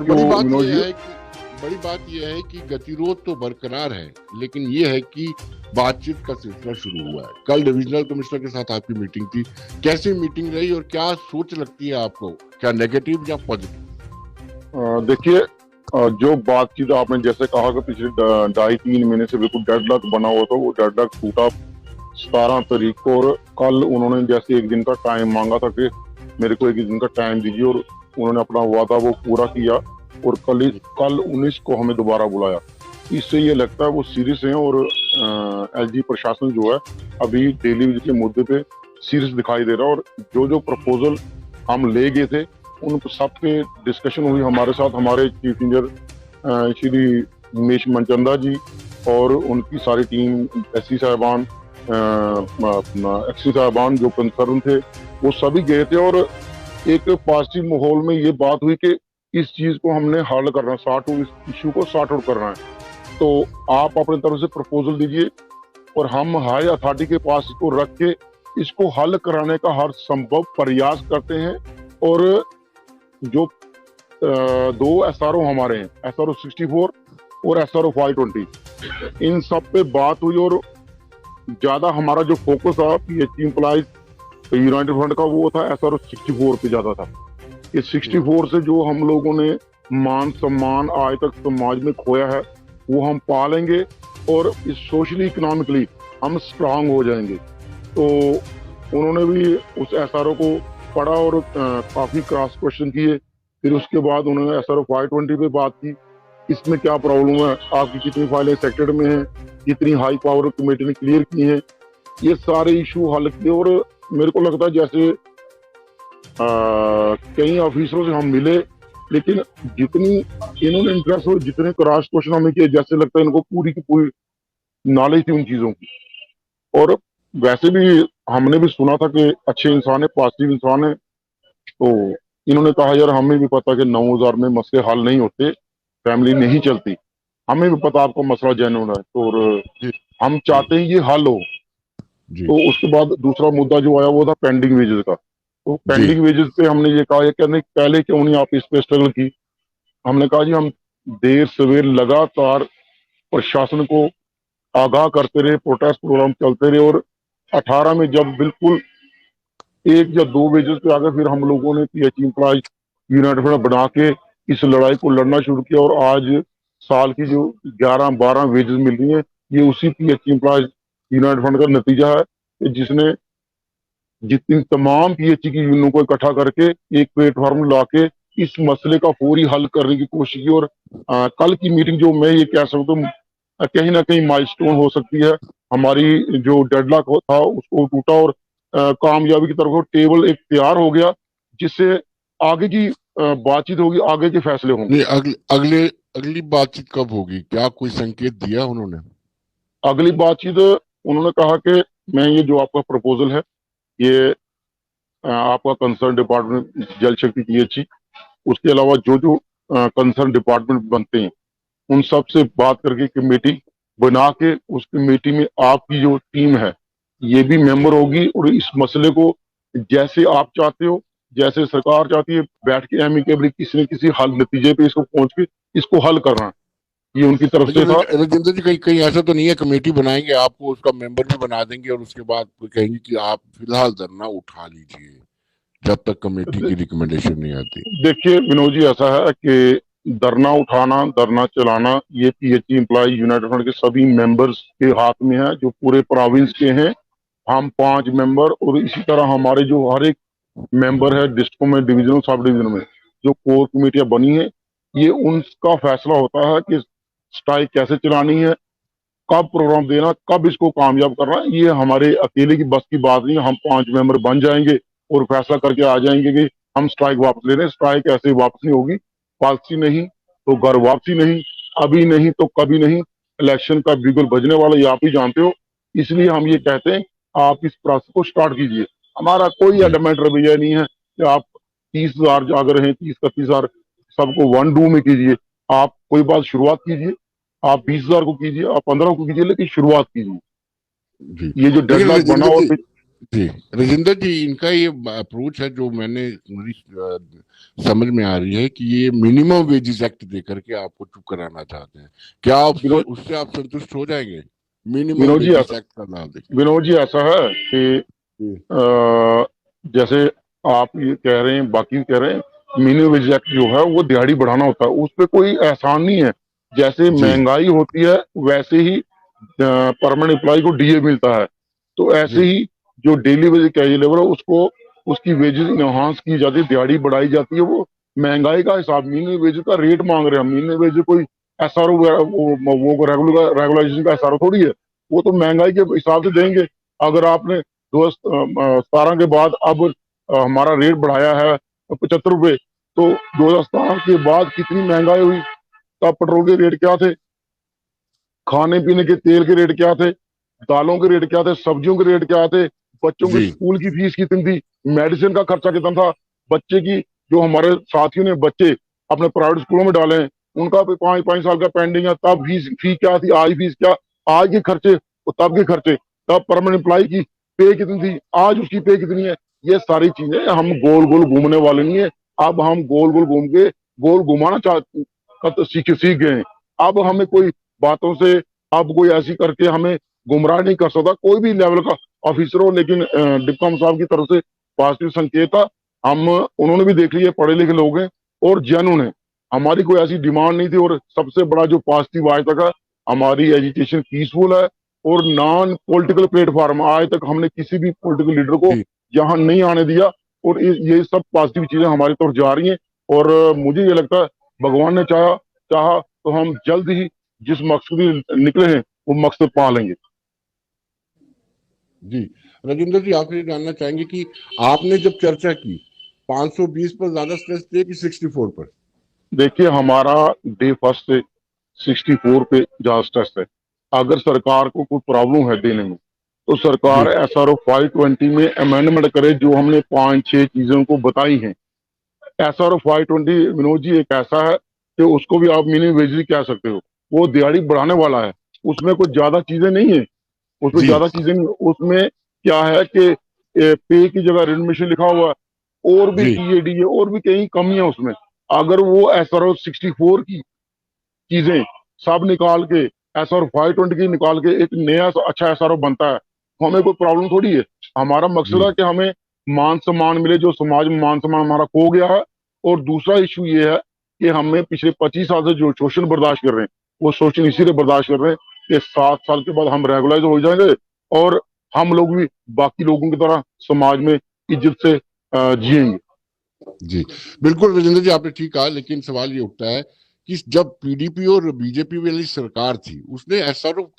और जो बड़ी बात विनोद यह जी, है कि गतिरोध तो बरकरार है, लेकिन ये है कि बातचीत का सिलसिला शुरू हुआ है। कल डिविजनल कमिश्नर के साथ आपकी मीटिंग थी, कैसी मीटिंग रही और क्या सोच लगती है आपको, क्या नेगेटिव या पॉजिटिव? देखिए, जो बातचीत आपने जैसे कहा कि पिछले 2.5-3 महीने से बिल्कुल डेडलॉक बना हुआ था, वो डेडलॉक टूटा 17 तारीख को। और कल उन्होंने जैसे एक दिन का टाइम मांगा था कि मेरे को एक दिन का टाइम दीजिए, और उन्होंने अपना वादा वो पूरा किया। और कल 19 को हमें दोबारा बुलाया। इससे ये लगता है वो सीरियस हैं, और एलजी प्रशासन जो है अभी डेली विजिट के मुद्दे पे सीरियस दिखाई दे रहा है। और जो जो प्रपोजल हम ले गए थे उन सब पे डिस्कशन हुई हमारे साथ, हमारे चीफ इंजीनियर श्री उमेश मनचंदा जी और उनकी सारी टीम, एससी साहबान, एक्सी साहबान जो कंसर्न थे, वो सभी गए थे। और एक पॉजिटिव माहौल में ये बात हुई कि इस चीज को हमने हल करना है, इस इश्यू को सॉर्ट आउट करना है। तो आप अपनी तरफ से प्रपोजल दीजिए और हम हाई अथॉरिटी के पास इसको रख के इसको हल कराने का हर संभव प्रयास करते हैं। और जो दो एसआरओ हमारे हैं, एसआरओ 64 और एसआरओ 520, इन सब पे बात हुई। और ज्यादा हमारा जो फोकस था पीएचई एम्प्लॉइज यूनाइटेड फ्रंट का, वो था एसआरओ 64 पे ज्यादा था। ये 64 से जो हम लोगों ने मान सम्मान आज तक समाज में खोया है वो हम पालेंगे, और इस सोशली इकोनॉमिकली हम स्ट्रांग हो जाएंगे। तो उन्होंने भी उस एसआरओ को पढ़ा और काफी क्रॉस क्वेश्चन किए। फिर उसके बाद उन्होंने एसआरओ 520 पे बात की, इसमें क्या प्रॉब्लम है, आपकी कितनी फाइलें सेक्टेड में हैं, कितनी हाई पावर कमेटी ने क्लियर की हैं, ये सारे इशू हल किए। और मेरे को लगता है जैसे कई ऑफिसरों से हम मिले, लेकिन जितनी इन्होंने इंटरेस्ट हो, जितने क्रॉस क्वेश्चन हमें किए, जैसे लगता है इनको पूरी की पूरी नॉलेज थी उन चीजों की। और वैसे भी हमने भी सुना था कि अच्छे इंसान है, पॉजिटिव इंसान है। तो इन्होंने कहा यार हमें भी पता कि 9,000 में मसले हल नहीं होते, फैमिली नहीं चलती, हमें भी पता आपको मसला जेन्युइन है, तो और जी हम जी चाहते हैं ये हल हो। जी तो उसके बाद दूसरा मुद्दा जो आया वो था पेंडिंग वेजेस का। तो जी पेंडिंग वेजेस पे हमने ये कहा, ये कहने पहले क्यों नहीं आप इस पे स्ट्रगल की। हमने कहा जी हम देर सवेर लगातार प्रशासन को आगाह करते रहे, प्रोटेस्ट प्रोग्राम चलते रहे। और 18 में जब बिल्कुल 1 या 2 वेजेस पे आ गए, फिर हम लोगों ने पीएचई एम्प्लॉय यूनाइटेड फ्रंट बना के इस लड़ाई को लड़ना शुरू किया। और आज साल की जो 11-12 वेजेस मिल रही है, ये उसी पीएचई एम्प्लॉय यूनाइटेड फ्रंट का नतीजा है कि जिसने जितनी तमाम पीएचई की यूनियनों को इकट्ठा करके एक प्लेटफॉर्म ला के इस मसले का फौरी हल करने की कोशिश की। और कल की मीटिंग जो मैं ये कह सकता हूँ कहीं ना कहीं माइलस्टोन हो सकती है। हमारी जो डेडलॉक था उसको टूटा, और कामयाबी की तरफ टेबल एक तैयार हो गया, जिससे आगे की बातचीत होगी, आगे के फैसले होंगे। नहीं, अगली बातचीत कब होगी, क्या कोई संकेत दिया उन्होंने? अगली बातचीत उन्होंने कहा कि मैं ये जो आपका प्रपोजल है, ये आपका कंसर्न डिपार्टमेंट जल शक्ति पीएचई, उसके अलावा जो जो कंसर्न डिपार्टमेंट बनते हैं उन सब से बात करके कमेटी बना के, उस कमेटी में आपकी जो टीम है ये भी मेंबर होगी। और इस मसले को जैसे आप चाहते हो, जैसे सरकार चाहती है, बैठ के एमिकेबली किसी न किसी हल नतीजे पे इसको पहुंच के इसको हल करना है, ये उनकी तरफ से लेकिन था। राजेंद्र जी, कहीं कहीं ऐसा तो नहीं है कमेटी बनाएंगे, आपको उसका मेंबर भी बना देंगे और उसके बाद कोई कहेंगे कि आप फिलहाल धरना उठा लीजिए जब तक कमेटी की रिकमेंडेशन नहीं आती? देखिए विनोद जी, ऐसा है कि धरना उठाना, धरना चलाना, ये पीएचई एम्प्लॉय यूनाइटेड फ्रंट के सभी मेंबर्स के हाथ में है, जो पूरे प्रोविंस के हैं। हम 5 मेंबर, और इसी तरह हमारे जो हर एक मेंबर है डिस्ट्रिक्टों में, डिवीजनल सब डिवीजन में जो कोर कमेटियां बनी है, ये उनका फैसला होता है कि स्ट्राइक कैसे चलानी है, कब प्रोग्राम देना, कब इसको कामयाब करना है। ये हमारे अकेले की बस की बात नहीं है। हम 5 मेंबर बन जाएंगे और फैसला करके आ जाएंगे कि हम स्ट्राइक वापस ले रहे हैं। स्ट्राइक ऐसे वापस नहीं होगी, पॉलिसी नहीं तो घर वापसी नहीं, अभी नहीं तो कभी नहीं। इलेक्शन का बिगुल बजने वाला ये आप ही जानते हो। इसलिए हम ये कहते हैं आप इस प्रोसेस को स्टार्ट कीजिए। हमारा कोई जी एडमेंट रवैया नहीं है कि आप 30,000 जाग रहे हैं, 30-31,000 सबको वन डू में कीजिए। आप कोई बात शुरुआत कीजिए, आप 20,000 को कीजिए, आप 15 को कीजिए, लेकिन शुरुआत कीजिए। जी ये जो लेकिन डेडलॉक बना राजेंद्र और जी, जी, राजेंद्र जी, इनका ये अप्रोच है जो मैंने मेरी समझ में आ रही है कि ये मिनिमम वेजेस एक्ट दे करके आपको चुप कराना चाहते हैं। क्या उससे विनोद उससे आप संतुष्ट हो जाएंगे? मिनिमम विनोद जी वेजेस ऐसा एक्ट का नाम देके। विनोद जी ऐसा है कि जी जैसे आप ये कह रहे हैं, बाकी कह रहे हैं, मिनिमम वेज एक्ट जो है वो दिहाड़ी बढ़ाना होता है, उस पर कोई एहसान नहीं है। जैसे जी महंगाई होती है वैसे ही परमानेंट एम्प्लॉय को डीए मिलता है, तो ऐसे जी ही जो डेली वेज कैजुअल लेबर है उसको उसकी वेजेस इनहांस की जाती है, दिहाड़ी बढ़ाई जाती है। वो महंगाई का हिसाब, मिनिमम वेज का रेट मांग रहे हैं हम। मिनिमम वेज कोई एस आर वो रेगुलाइजेशन का एस आर थोड़ी है, वो तो महंगाई के हिसाब से देंगे। अगर आपने 2017 के बाद अब हमारा रेट बढ़ाया है 75 रुपए, तो 2017 के बाद कितनी महंगाई हुई, तब पेट्रोल के रेट क्या थे, खाने पीने के तेल के रेट क्या थे, दालों के रेट क्या थे, सब्जियों के रेट क्या थे, बच्चों की जी स्कूल की फीस कितनी थी, मेडिसिन का खर्चा कितना था, बच्चे की, जो हमारे साथियों ने बच्चे अपने प्राइवेट स्कूलों में डाले हैं उनका भी 5-5 साल का पेंडिंग है, तब फी क्या थी, आज फीस क्या, आज के खर्चे और तब के खर्चे, तब परमानेंट एम्प्लॉय की पे कितनी थी, आज उसकी पे कितनी है। ये सारी चीजें हम गोल गोल घूमने वाले नहीं है। अब हम गोल गोल घूम के गोल घुमाना सीख सीख गए हैं। अब हमें कोई बातों से, अब कोई ऐसी करके हमें गुमराह नहीं कर सकता, कोई भी लेवल का ऑफिसर हो। लेकिन डिप्कॉम साहब की तरफ से पॉजिटिव संकेत था। हम उन्होंने भी देख लिया, पढ़े लिखे लोग हैं और जेन्युइन है, हमारी कोई ऐसी डिमांड नहीं थी। और सबसे बड़ा जो पॉजिटिव आज तक है, हमारी एजुकेशन पीसफुल है और नॉन पॉलिटिकल प्लेटफॉर्म, आज तक हमने किसी भी पॉलिटिकल लीडर को जी यहाँ नहीं आने दिया। और ये सब पॉजिटिव चीजें हमारी तरफ जा रही हैं। और मुझे ये लगता है भगवान ने चाहा चाहा तो हम जल्द ही जिस मकसद के लिए निकले हैं वो मकसद पा लेंगे। जी। राजेंद्र जी, आप ये जानना चाहेंगे कि आपने जब चर्चा की 520 पर ज्यादा स्ट्रेस दिए कि 64 पर? देखिए, हमारा डे फर्स्ट से 64 पे जहाँ स्ट्रेस है। अगर सरकार को कोई प्रॉब्लम है देने में, तो सरकार जी SRO 520 में अमेंडमेंट करे, जो हमने 5-6 चीजों को बताई हैं। SRO 520, विनोद जी, एक ऐसा है कि उसको भी आप मिनिमम वेज ही कह सकते हो। वो दिहाड़ी बढ़ाने वाला है, उसमें कुछ ज्यादा चीजें नहीं है। उसमें जी ज्यादा चीजें नहीं, उसमें क्या है कि पे की जगह रिडमिशन लिखा हुआ है, और भी जी टीएडी है, और भी कई कमियां उसमें। अगर वो SRO 64 की चीजें सब निकाल के SRO 520 की निकाल के एक नया अच्छा SRO बनता है, तो हमें कोई प्रॉब्लम थोड़ी है। हमारा मकसद जी है कि हमें मान सम्मान मिले, जो समाज में मान सम्मान हमारा खो गया है। और दूसरा इशू ये है कि हमें पिछले 25 साल से जो शोषण बर्दाश्त कर रहे हैं, वो शोषण इसीलिए बर्दाश्त कर रहे हैं कि 7 साल के बाद हम रेगुलाइज हो जाएंगे और हम लोग भी बाकी लोगों की तरह समाज में इज्जत से जिएंगे। जी। बिल्कुल राजेंद्र जी, आपने ठीक कहा, लेकिन सवाल ये उठता है कि जब पीडीपी और बीजेपी वाली सरकार थी, उसने एसआरओ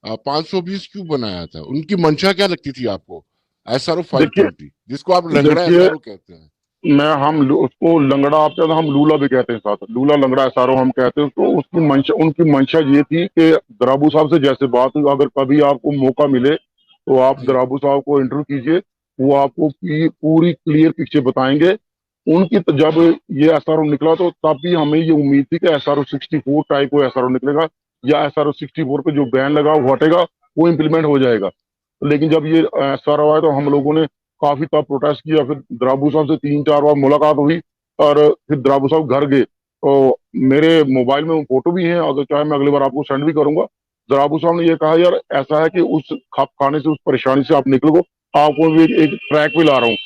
520 क्यों बनाया था? उनकी मंशा क्या लगती थी आपको? एसआरओ देखिए 530, जिसको आप लंगड़ा देखिए एसआरओ कहते हैं। उसको लंगड़ा, आप कहते, हम लूला भी कहते हैं, साथ लूला लंगड़ा एसआरओ हम कहते हैं। तो उसकी मंशा, उनकी मंशा ये थी कि दराबू साहब से जैसे बात हुई, अगर कभी आपको मौका मिले तो आप जी दराबू साहब को इंटरव्यू कीजिए, वो आपको पूरी क्लियर पिक्चर बताएंगे। उनकी जब ये एसआरओ निकला तो तब भी हमें ये उम्मीद थी कि SRO 64 टाइप को SRO निकलेगा, या SRO 64 पे जो बैन लगा वो हटेगा, वो इम्प्लीमेंट हो जाएगा। लेकिन जब ये SRO आया तो हम लोगों ने काफी तब प्रोटेस्ट किया। फिर द्राबू साहब से 3-4 बार मुलाकात हुई, और फिर द्राबू साहब घर गए। तो मेरे मोबाइल में वो फोटो भी हैं, अगर चाहे मैं अगली बार आपको सेंड भी करूंगा। द्राबू साहब ने ये कहा, यार ऐसा है कि उस खप खाने से, उस परेशानी से आप निकलो, आपको भी एक ट्रैक पे ला रहा हूँ।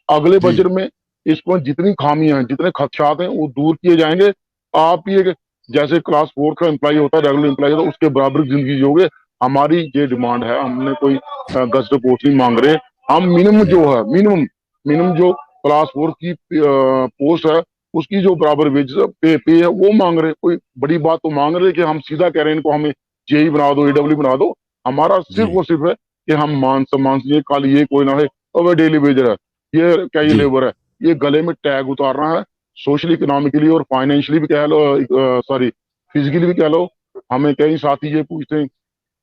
अगले जी बजट में इसको जितनी खामियां हैं, जितने खदशात हैं, वो दूर किए जाएंगे। आप ही एक, जैसे क्लास 4 का एम्प्लॉय होता है, रेगुलर एम्प्लॉय होता है, उसके बराबर जिंदगी जियोगे। हमारी ये डिमांड है, हमने कोई गजट पोस्ट नहीं मांग रहे। हम मिनिमम जी जो है, मिनिमम जो क्लास 4 की पोस्ट है, उसकी जो बराबर वेज पे है वो मांग रहे हैं। कोई बड़ी बात तो मांग रहे हैं कि हम सीधा कह रहे हैं इनको हमें जेई बना दो, AW बना दो। हमारा जी सिर्फ और सिर्फ है कि हम मान सम्मान से, ये कल ये कोई ना है और वह डेली वेजर है, ये क्या, ये जी लेबर है, ये गले में टैग उतारना है। सोशली, इकोनॉमिकली और फाइनेंशियली भी कह लो, सॉरी, फिजिकली भी कह लो। हमें कई साथी ये पूछते हैं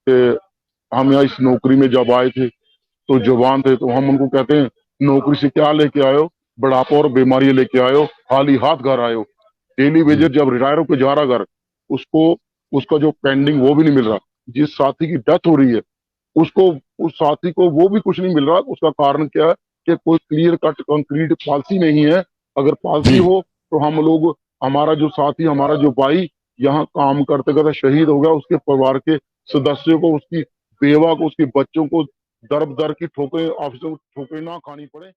कि हम यहाँ इस नौकरी में जब आए थे तो जवान थे, तो हम उनको कहते हैं, नौकरी से क्या लेके आयो, बुढ़ापा और बीमारी लेके आयो, खाली हाथ घर आयो। डेली जी वेजर जब रिटायर होकर जा रहा घर, उसको उसका जो पेंडिंग वो भी नहीं मिल रहा। जिस साथी की डेथ हो रही है, उसको, उस साथी को वो भी कुछ नहीं मिल रहा। उसका कारण क्या है कि कोई क्लियर कट कंक्रीट पॉलिसी नहीं है। अगर पॉलिसी जी। हो तो हम लोग, हमारा जो साथी, हमारा जो भाई यहाँ काम करते करते शहीद हो गया, उसके परिवार के सदस्यों को, उसकी बेवा को, उसके बच्चों को दर दर की ठोकरें, ऑफिसों को ठोकरें ना खानी पड़े।